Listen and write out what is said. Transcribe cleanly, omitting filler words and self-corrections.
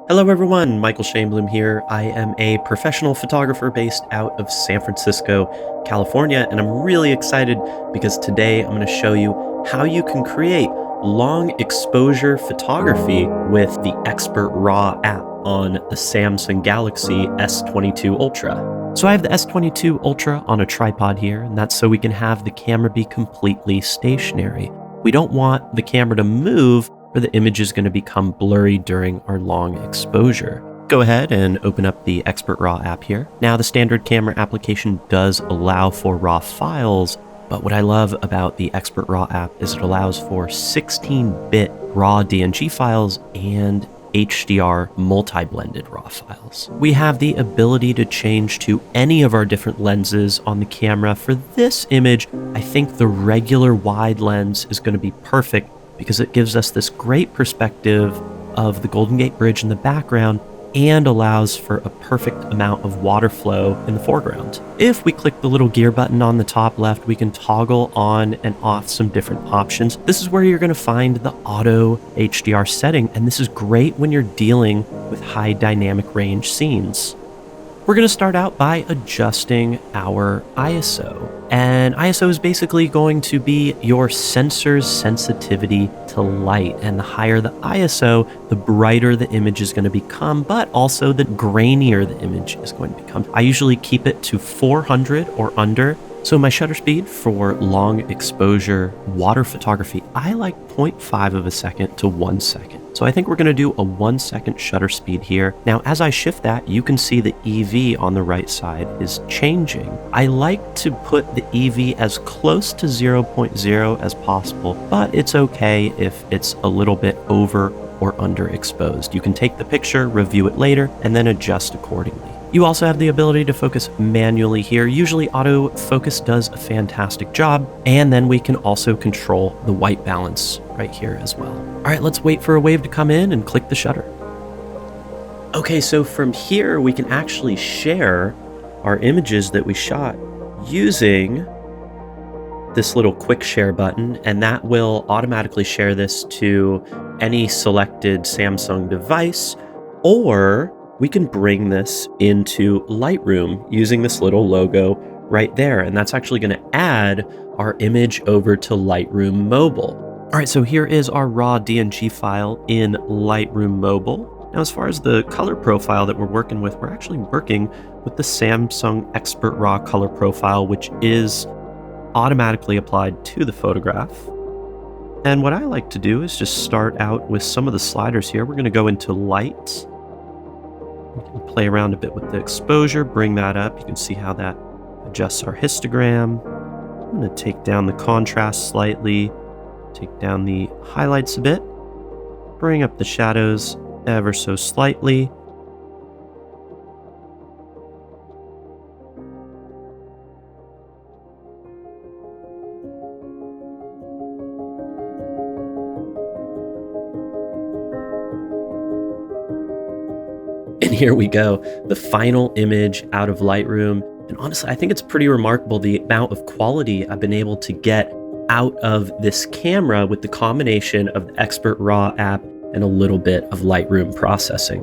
Hello everyone, Michael Shainblum here. I am a professional photographer based out of San Francisco, California, and I'm really excited because today I'm going to show you how you can create long exposure photography with the Expert RAW app on the Samsung Galaxy S22 Ultra. So I have the S22 Ultra on a tripod here, and that's so we can have the camera be completely stationary. We don't want the camera to move or the image is going to become blurry during our long exposure. Go ahead and open up the Expert RAW app here. Now the standard camera application does allow for RAW files, but what I love about the Expert RAW app is it allows for 16-bit RAW DNG files and HDR multi-blended RAW files. We have the ability to change to any of our different lenses on the camera. For this image, I think the regular wide lens is going to be perfect because it gives us this great perspective of the Golden Gate Bridge in the background and allows for a perfect amount of water flow in the foreground. If we click the little gear button on the top left, we can toggle on and off some different options. This is where you're going to find the Auto HDR setting, and this is great when you're dealing with high dynamic range scenes. We're going to start out by adjusting our ISO. And ISO is basically going to be your sensor's sensitivity to light. And the higher the ISO, the brighter the image is going to become, but also the grainier the image is going to become. I usually keep it to 400 or under. So my shutter speed for long exposure water photography, I like 0.5 of a second to 1 second. So I think we're going to do a 1 second shutter speed here. Now, as I shift that, you can see the EV on the right side is changing. I like to put the EV as close to 0.0 as possible, but it's okay if it's a little bit over or underexposed. You can take the picture, review it later, and then adjust accordingly. You also have the ability to focus manually here. Usually autofocus does a fantastic job, and then we can also control the white balance right here as well. All right, let's wait for a wave to come in and click the shutter. Okay, so from here we can actually share our images that we shot using this little quick share button, and that will automatically share this to any selected Samsung device, or we can bring this into Lightroom using this little logo right there. And that's actually going to add our image over to Lightroom Mobile. All right, so here is our raw DNG file in Lightroom Mobile. Now, as far as the color profile that we're working with, we're actually working with the Samsung Expert RAW color profile, which is automatically applied to the photograph. And what I like to do is just start out with some of the sliders here. We're going to go into light. We can play around a bit with the exposure, bring that up. You can see how that adjusts our histogram. I'm going to take down the contrast slightly, take down the highlights a bit, bring up the shadows ever so slightly. And here we go, the final image out of Lightroom. And honestly, I think it's pretty remarkable the amount of quality I've been able to get out of this camera with the combination of the Expert RAW app and a little bit of Lightroom processing.